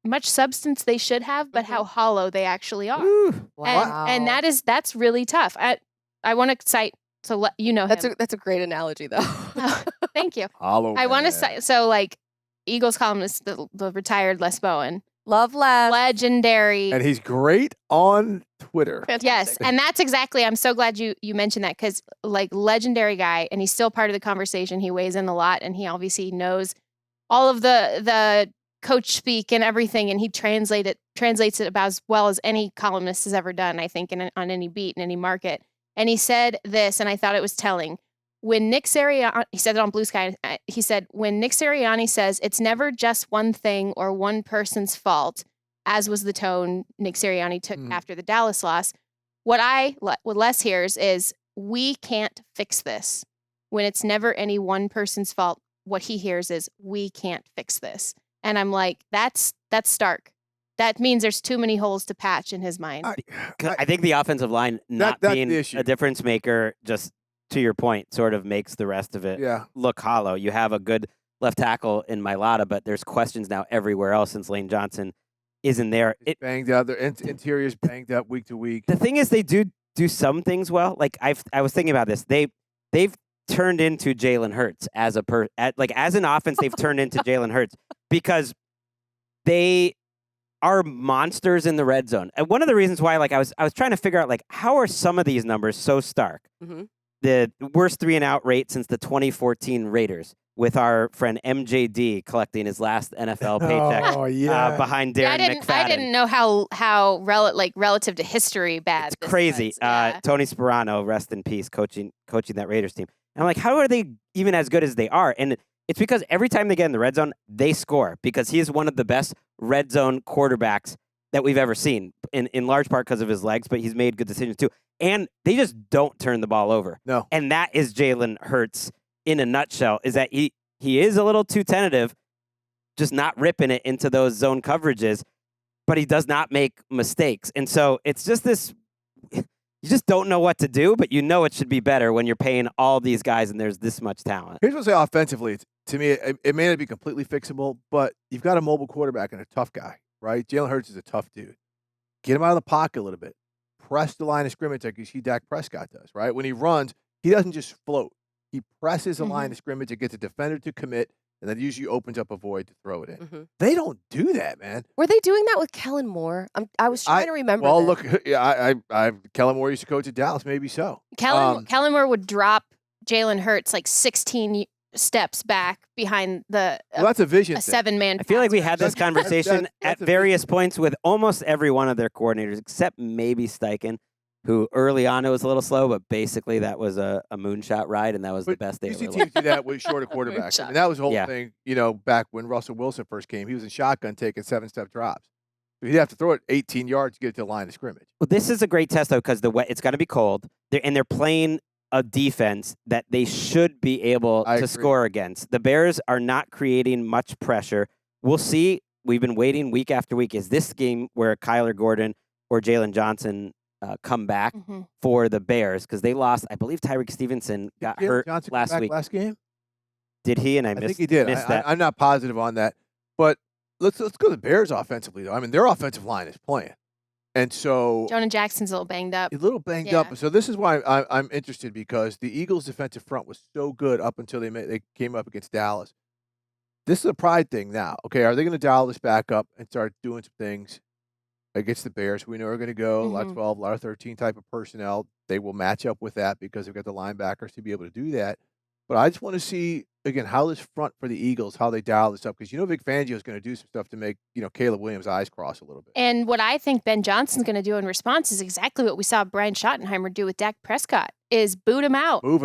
much substance they should have, but how hollow they actually are. Ooh, Wow. And that's really tough. I want to cite, so let you know him. That's a great analogy, though. Thank you. hollow. I want to man. cite, so like Eagles columnist, the retired Les Bowen, Love Les. legendary. And he's great on Twitter. Fantastic. Yes, and that's exactly. I'm so glad you mentioned that because like legendary guy, and he's still part of the conversation. He weighs in a lot, and he obviously knows all of the coach speak and everything, and he translates it about as well as any columnist has ever done. I think on any beat in any market. And he said this, and I thought it was telling. When Nick Sirianni, he said it on Blue Sky, he said, when Nick Sirianni says it's never just one thing or one person's fault, as was the tone Nick Sirianni took after the Dallas loss, what Les hears is, we can't fix this. When it's never any one person's fault, what he hears is, we can't fix this. And I'm like, that's stark. That means there's too many holes to patch in his mind. I think the offensive line not that's being the issue. a difference maker, just to your point, sort of makes the rest of it look hollow. You have a good left tackle in Mailata, but there's questions now everywhere else since Lane Johnson isn't there. It's banged out. Their interior's banged up week to week. The thing is, they do some things well. Like I was thinking about this. They've turned into Jalen Hurts as as an offense. They've turned into Jalen Hurts because they are monsters in the red zone. And one of the reasons why, I was trying to figure out, how are some of these numbers so stark? Mhm. The worst 3-and-out rate since the 2014 Raiders, with our friend MJD collecting his last NFL paycheck Oh yeah. behind Darren McFadden. I didn't know how relative to history bad. It's this crazy. was. Yeah. Tony Sperano, rest in peace, coaching that Raiders team. And I'm like, how are they even as good as they are? And it's because every time they get in the red zone, they score, because he is one of the best red zone quarterbacks that we've ever seen, in large part because of his legs, but he's made good decisions too. And they just don't turn the ball over. No. And that is Jalen Hurts in a nutshell, is that he is a little too tentative, just not ripping it into those zone coverages, but he does not make mistakes. And so it's just this, you just don't know what to do, but you know it should be better when you're paying all these guys and there's this much talent. Here's what I'll say offensively. To me, it may not be completely fixable, but you've got a mobile quarterback and a tough guy, right? Jalen Hurts is a tough dude. Get him out of the pocket a little bit. Press the line of scrimmage like you see Dak Prescott does, right? When he runs, he doesn't just float. He presses the line of scrimmage to get the defender to commit, and then usually opens up a void to throw it in. They don't do that, man. Were they doing that with Kellen Moore? I was trying to remember. Well, that. look, yeah, Kellen Moore used to coach at Dallas, maybe so. Kellen Moore would drop Jalen Hurts 16 steps back behind the Well, that's a vision thing. 7-man. I feel like we had this That's- conversation that's at a various points with almost every one of their coordinators, except maybe Steichen, who early on it was a little slow, but basically that was a moonshot ride, and that was the best day You of see their teams life. do that with shorter quarterbacks. I mean, that was the whole thing, back when Russell Wilson first came. He was in shotgun taking 7-step drops. So he'd have to throw it 18 yards to get it to the line of scrimmage. Well, this is a great test, though, because it's going to be cold, and they're playing a defense that they should be able I to agree. score against. The Bears are not creating much pressure. We'll see. We've been waiting week after week. Is this game where Kyler Gordon or Jalen Johnson come back for the Bears? Because they lost, I believe Tyreek Stevenson got Jalen hurt Johnson come last back week. last game? Did he? And I I missed, think he did. missed that. I'm not positive on that. But let's go to the Bears offensively, though. I mean, their offensive line is playing. And so Jonah Jackson's a little banged up. a little banged up. So this is why I'm interested, because the Eagles' defensive front was so good up until they came up against Dallas. This is a pride thing now. Okay, are they going to dial this back up and start doing some things? against the Bears, who we know are going to go, lot Mhm. 12, lot 13 type of personnel. They will match up with that because they've got the linebackers to be able to do that. But I just want to see, again, how this front for the Eagles, how they dial this up. Because Vic Fangio is going to do some stuff to make, Caleb Williams' eyes cross a little bit. And what I think Ben Johnson's going to do in response is exactly what we saw Brian Schottenheimer do with Dak Prescott, is boot him out. Move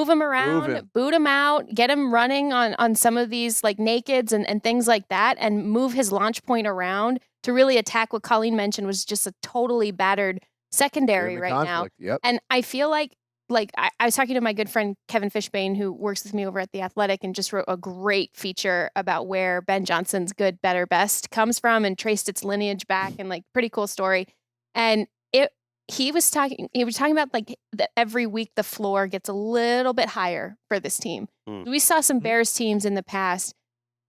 him around, boot him out, get him running on some of these like nakeds and things like that, and move his launch point around to really attack what Colleen mentioned was just a totally battered secondary right now. Yep. And I feel like I was talking to my good friend Kevin Fishbane, who works with me over at The Athletic, and just wrote a great feature about where Ben Johnson's good, better, best comes from and traced its lineage back, and like pretty cool story. And he was talking about like that every week the floor gets a little bit higher for this team. We saw some Bears teams in the past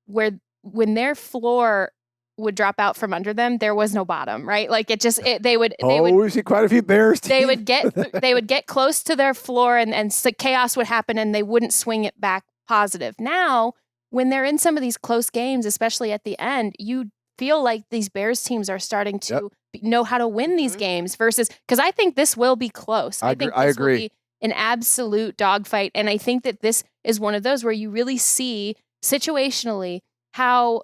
where when their floor would drop out from under them, there was no bottom, right? Like they would we see quite a few Bears teams. They would get close to their floor and chaos would happen and they wouldn't swing it back positive. Now, when they're in some of these close games, especially at the end, you feel like these Bears teams are starting to know how to win these games versus, because I think this will be close. I think this will be an absolute dogfight. And I think that this is one of those where you really see situationally how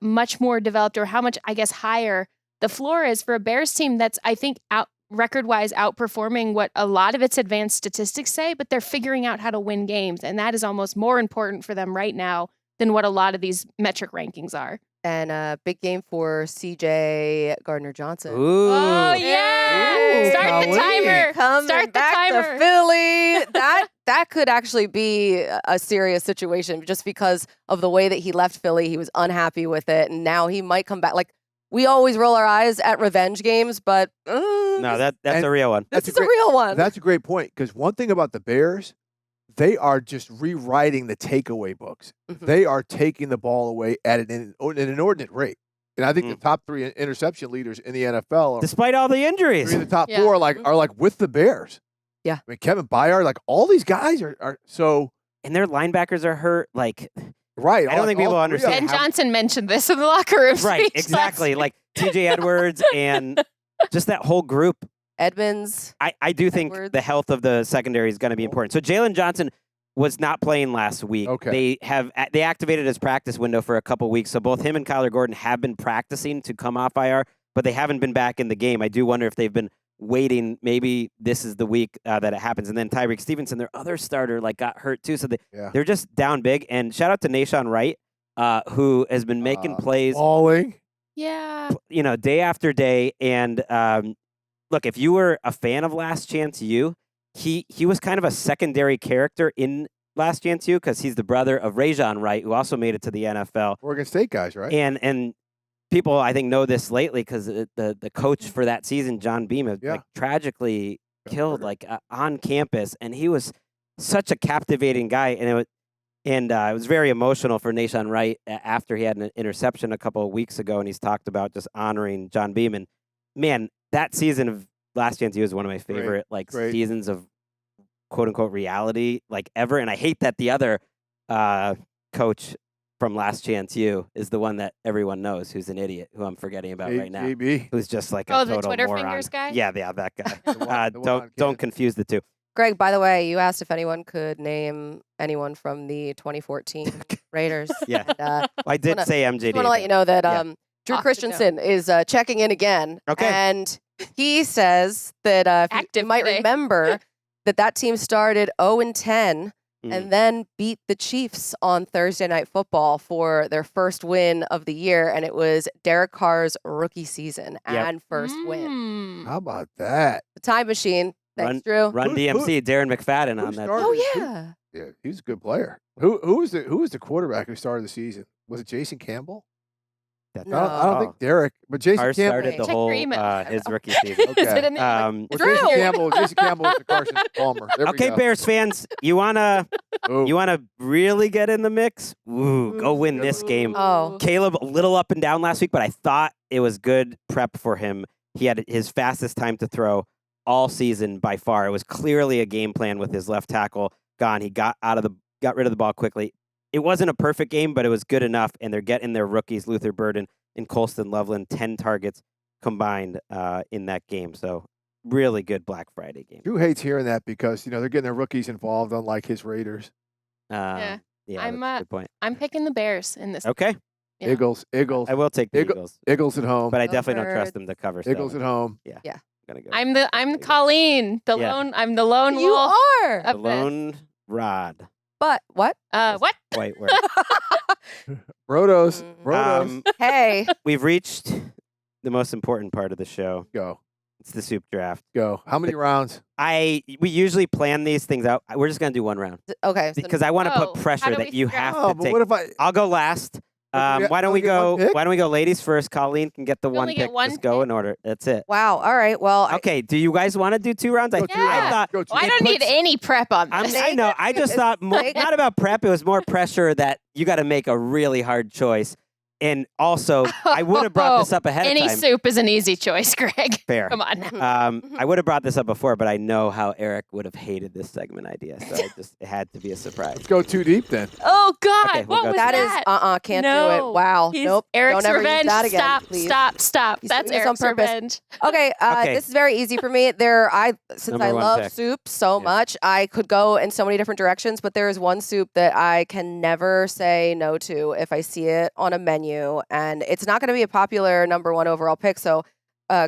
much more developed, or how much, I guess, higher the floor is for a Bears team that's, I think, record-wise outperforming what a lot of its advanced statistics say, but they're figuring out how to win games. And that is almost more important for them right now than what a lot of these metric rankings are. And a big game for CJ Gardner-Johnson. Ooh. Oh, yeah. Ooh, Start the timer. Coming Start the back timer. to Philly. That could actually be a serious situation just because of the way that he left Philly. He was unhappy with it, and now he might come back. Like, we always roll our eyes at revenge games, but no, that's a real one. This is a real one. That's a great point, because one thing about the Bears, they are just rewriting the takeaway books. Mhm. They are taking the ball away at an inordinate rate. And I think the top 3 interception leaders in the NFL are, Despite all the injuries. 3 of the top 4 are like with the Bears. Yeah. I mean, Kevin Byard, like all these guys are so. And their linebackers are hurt. Like, Right. I don't think people understand. Ben Johnson mentioned this in the locker room. Right, speech exactly. last Like TJ Edwards and just that whole group. Edmonds. I do think Edwards. the health of the secondary is going to be important. So Jalen Johnson was not playing last week. Okay. They activated his practice window for a couple weeks. So both him and Kyler Gordon have been practicing to come off IR, but they haven't been back in the game. I do wonder if they've been waiting. Maybe this is the week that it happens. And then Tyreek Stevenson, their other starter, got hurt too. So they're just down big. And shout out to Nashawn Wright, who has been making plays, balling. Yeah. day after day. And look, if you were a fan of Last Chance U, he was kind of a secondary character in Last Chance U because he's the brother of Jourdan Wright, who also made it to the NFL. Oregon State guys, right? And people, I think, know this lately because the coach for that season, John Beam, tragically killed on campus, and he was such a captivating guy, and it was very emotional for Nashawn Wright after he had an interception a couple of weeks ago, and he's talked about just honoring John Beam. And man, that season of Last Chance U is one of my favorite seasons of quote unquote reality ever. And I hate that the other coach from Last Chance U is the one that everyone knows, who's an idiot, who I'm forgetting about right now, GB. who's just like a total the Twitter moron. fingers guy? Yeah, that guy. The one on Don't confuse the two. Greg, by the way, you asked if anyone could name anyone from the 2014 Raiders. Yeah. And, I did say MJD. I want to let you know that Drew Off the Christensen is checking in again. Okay. And he says that if you Active might today. remember that team started 0-10 and then beat the Chiefs on Thursday Night Football for their first win of the year. And it was Derek Carr's rookie season and first win. How about that? The time machine. Thanks, Drew. Run DMC, Darren McFadden on that. Oh, yeah. Yeah, he was a good player. Who was the quarterback who started the season? Was it Jason Campbell? No. I don't think Derek, but Jason Carr Campbell started the Check whole your email. his rookie season. Okay. Is it in the Well, Drew! Jason Campbell was the Carson Palmer. There we Okay, go. Bears fans, you wanna Ooh. really get in the mix? Ooh, go win this game. Oh. Caleb, a little up and down last week, but I thought it was good prep for him. He had his fastest time to throw all season by far. It was clearly a game plan with his left tackle gone. He got rid of the ball quickly. It wasn't a perfect game, but it was good enough. And they're getting their rookies, Luther Burden and Colston Loveland, 10 targets combined in that game. So really good Black Friday game. Drew hates hearing that because they're getting their rookies involved, unlike his Raiders. Yeah, I'm, that's a good point. I'm picking the Bears in this. Okay, you know. Eagles. I will take the Eagles, Eagles at home. but I definitely don't trust Over. them to cover. Eagles 7. at home. Yeah. I'm gonna go. I'm the Eagles. Colleen, the Yeah. lone. I'm the lone You wolf. are. The of this. lone rod. But what? What? White word. Rotos. Mm. Rotos. Hey. We've reached the most important part of the show. Go. It's the soup draft. Go. How many rounds? We usually plan these things out. We're just gonna do one round Okay. So because I want to Oh, put how pressure do that we you figure have Oh, to but take. what if I? I'll go last. we Why don't we only get one go? pick? Why don't we go ladies first? Colleen can get the We one only get pick. one Just go pick? in order. That's it. wow. All right. Well, Okay. Do you guys want to do 2 rounds? Go I 2 Yeah. I rounds. thought. Go 2 I don't need puts- any prep on I this. know. I just thought not about prep. It was more pressure that you got to make a really hard choice. And also, I would have brought this up ahead Any of time. soup is an easy choice, Greg. Fair. Come on now. I would have brought this up before, but I know how Eric would have hated this segment idea, so it had to be a surprise. Let's go too deep then. Oh God, Okay, we'll what go was to that is that? can't do No. it. Wow. He's- Nope. Eric's Don't ever revenge. use that again, Stop, please. stop. He's That's doing this on Eric's purpose. revenge. Okay, Okay. this is very easy for me. Since Number I one love pick. soup so Yeah. much, I could go in so many different directions, but there is one soup that I can never say no to if I see it on a menu, and it's not going to be a popular number 1 overall pick. So,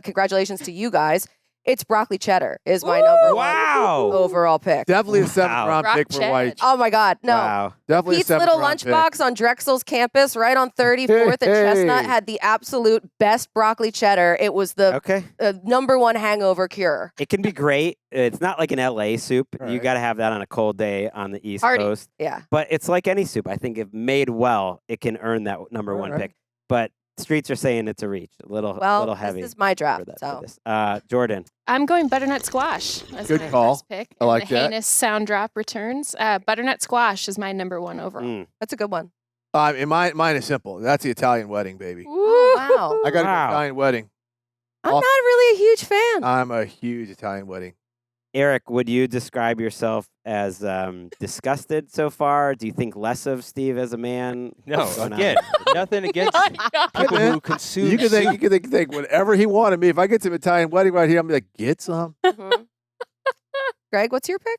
congratulations to you guys. It's broccoli cheddar is my number 1 Wow. overall pick. Definitely a 7th Wow. round Rock pick for Ched. Wyche. Oh my God, no. Wow. Definitely Pete's a 7th little round pick. lunchbox on Drexel's campus, right on 34th and Chestnut, Hey. had the absolute best broccoli cheddar. It was the Okay. number 1 hangover cure. It can be great. It's not like an LA soup. All You right. got to have that on a cold day on the East Party. Coast. Yeah. But it's like any soup. I think if made well, it can earn that number All 1 right. pick. But streets are saying it's a reach. A little Well, heavy. this is my draft. for that, So for this. Jordan. I'm going butternut squash. As Good my call. first pick. I And like the that. heinous sound drop returns. Butternut squash is my number 1 overall. Mm. that's a good one. Mine is simple. That's the Italian wedding, baby. Oh, wow. I got to Wow. go Italian wedding. I'm Off- not really a huge fan. I'm a huge Italian wedding. Eric, would you describe yourself as disgusted so far? Do you think less of Steve as a man? No, What's going on? again, nothing against Oh my God. people man. who consume You can soup. think whatever he wanted me. If I get some Italian wedding right here, I'm like, get some. Mhm. Greg, what's your pick?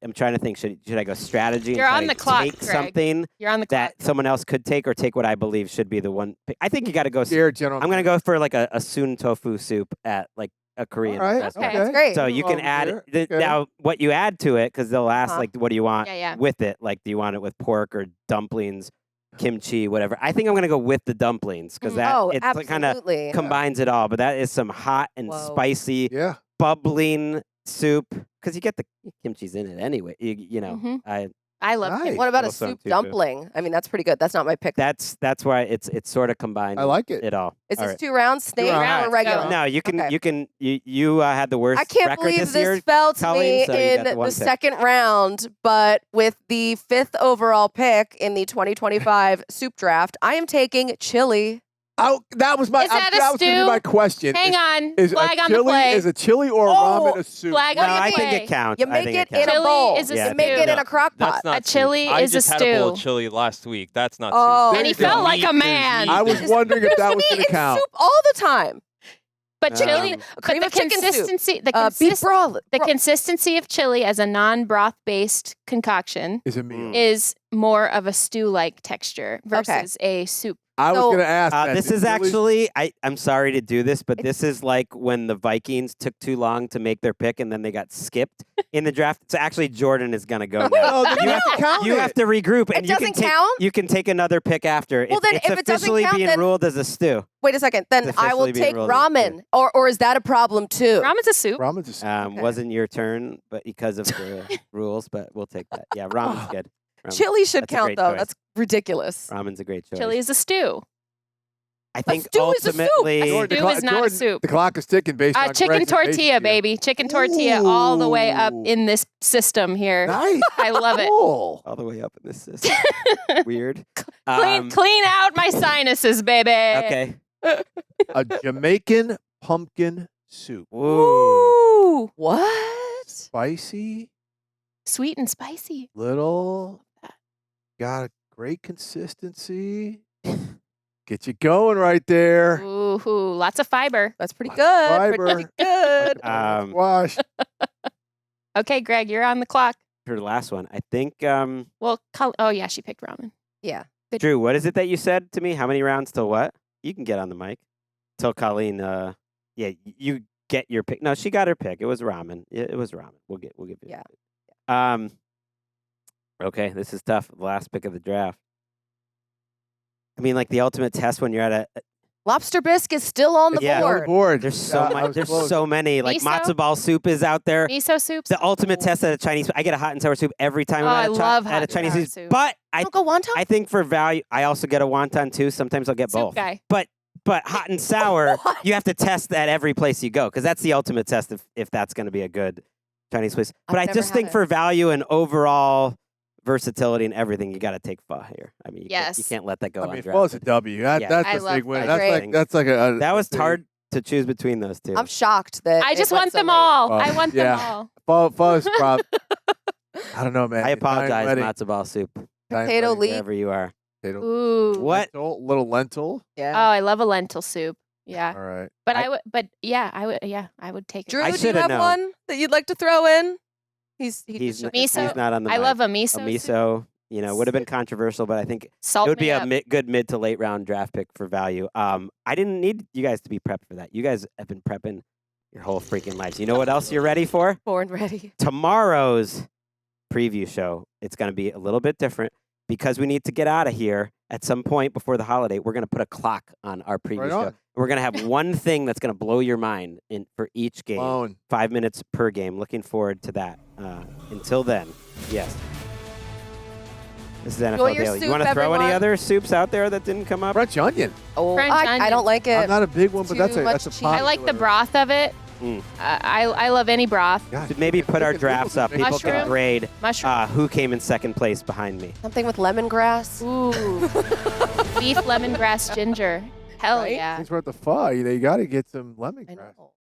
I'm trying to think. Should I go strategy? and You're try on to the clock, Take Greg. something You're on the that clock. someone else could take, or take what I believe should be the one. Pick. I think you got to go. Dear General. I'm gonna go for like a sun tofu soup at like a Korean All right. restaurant. Okay. That's great. So you can Over add there. Okay. now what you add to it because they'll ask Uh-huh. like, what do you want Yeah. with it? Like, do you want it with pork or dumplings, kimchi, whatever? I think I'm gonna go with the dumplings because that Oh, it's kind of absolutely. combines it all. But that is some hot and Whoa. spicy, Yeah. bubbling soup because you get the kimchi's in it anyway. You know, Mhm. I love Nice. him. What about a Little soup too, too. dumpling? I mean, that's pretty good. That's not my pick. that's why it's sort of combined. I like it. it all. Is All this right. 2 rounds, snake rounds. or regular? No, you can Okay. you had the worst I can't record believe this this year. fell to Colleen, me so you in got the the one pick. second round, but with the 5th overall pick in the 2025 soup draft, I am taking chili. That was my. Is that a that was gonna be stew? my question. Hang on. Is Flag a on the chili play. is a chili or a Oh, ramen a soup? flag No, on the I think play. it counts. You I make think it counts. in a Chili bowl. is a Yeah, You make stew. it in a crock pot. That's not A chili soup. I is a just had a bowl of stew. chili last week. That's not Oh. soup. And he There's felt like a meat, there's man. meat, I was there's- wondering if that was Me, going to it's count. soup all the time. But chili, Um, Cream but of the chicken soup. consistency, the, Beef broth. the consistency of chili as a non-broth based concoction Is a meal. is more of a stew-like texture versus a soup. I was So- going to ask. that. This Did is chili- actually I'm sorry to do this, but this is like when the Vikings took too long to make their pick and then they got skipped in the draft. So actually, Jordan is gonna go now. No, then you have to count You it. have to regroup, and It you can doesn't take count? you can take another pick after. Well, then it's if it doesn't officially count, being then- ruled as a stew. Wait a second. Then It's I will officially being take ruled as a ramen. Or is that a problem too? Ramen's a soup. Ramen's a soup. Okay. Wasn't your turn, but because of the rules, but we'll take that. Yeah, ramen's good. Ramen's- Chili should That's a count great though. choice. That's ridiculous. Ramen's a great choice. Chili is a stew. I think stew is a soup. ultimately, A Jordan, Stew is not a soup. The clock is ticking based on Chicken Greg's impatience tortilla, here. baby. Chicken tortilla all the way up Ooh. in this system here. Nice. I love it. Cool. all the way up in this system. Weird. Clean out my sinuses, baby. Okay. A Jamaican pumpkin soup. Ooh. Ooh. What? Spicy, Sweet and spicy. little, got a great consistency. Get you going right there. Ooh, lots of fiber. That's pretty good. Fiber. Pretty good. Wash. Okay, Greg, you're on the clock. For the last one, I think. Well, oh yeah, she picked ramen. Yeah. Drew, what is it that you said to me? How many rounds till what? You can get on the mic. Till Colleen. Yeah, you get your pick. No, she got her pick. It was ramen. It was ramen. We'll give you. Yeah. Okay, this is tough. The last pick of the draft. I mean, like the ultimate test when you're at a. Lobster bisque is still on the Yeah. board. Board. There's so much. There's close. so many. Like Miso? matzo ball soup is out there. Miso soups. The ultimate test at a Chinese. I get a hot and sour soup every time Oh, I'm I at love hot at a and Chinese sour soup. soup. But I Don't go wonton? I think for value, I also get a wonton too. Sometimes I'll get Soup both. guy. But hot and sour, What? you have to test at every place you go because that's the ultimate test if that's going to be a good Chinese place. But I've I never just had think it. for value and overall versatility and everything, you got to take pho here. I mean, you Yes. can't let that go I mean, undrafted. Pho's a W. Yeah. That's I a love big win. Pho. That's like a. That was big- hard to choose between those two. I'm shocked that I it just went want so them late. all. Oh, I want yeah. them all. Pho's probably. I don't know, man. I apologize, Wedding. matzo ball soup, Potato wedding. leek. wherever you are. Potato. Ooh. What? Little lentil. Oh, Yeah. I love a lentil soup. Yeah. All right. But I- I would. But yeah, I would. Yeah, I would take it. Drew, I do you shoulda have known. one that you'd like to throw in? He's He's just Miso? he's not on the I mic. love a a miso. soup. miso. You know, would have been controversial, but I think it Salt would be me a up. good mid to late round draft pick for value. I didn't need you guys to be prepped for that. You guys have been prepping your whole freaking lives. You know what else you're ready for? born ready. Tomorrow's preview show. It's going to be a little bit different because we need to get out of here at some point before the holiday. We're going to put a clock on our preview Right show. on. We're going to have one thing that's going to blow your mind for each game. Blown. 5 minutes per game. Looking forward to that. Until then, yes. This is Enjoy NFL your Daily. You soup, want to throw any everyone. other soups out there that didn't come up? French onion. Oh, French I onion. don't like I'm it. not a big one, but Too that's a much that's a cheese. I like the popular- broth of it. Mm. I love any broth. God, Should maybe put our drafts up. People Mushroom? can grade Mushroom. who came in second place behind me. Something with lemongrass. Ooh. Beef lemongrass ginger. Hell Right? yeah. Things were at the pho. You got to get some I lemongrass. know.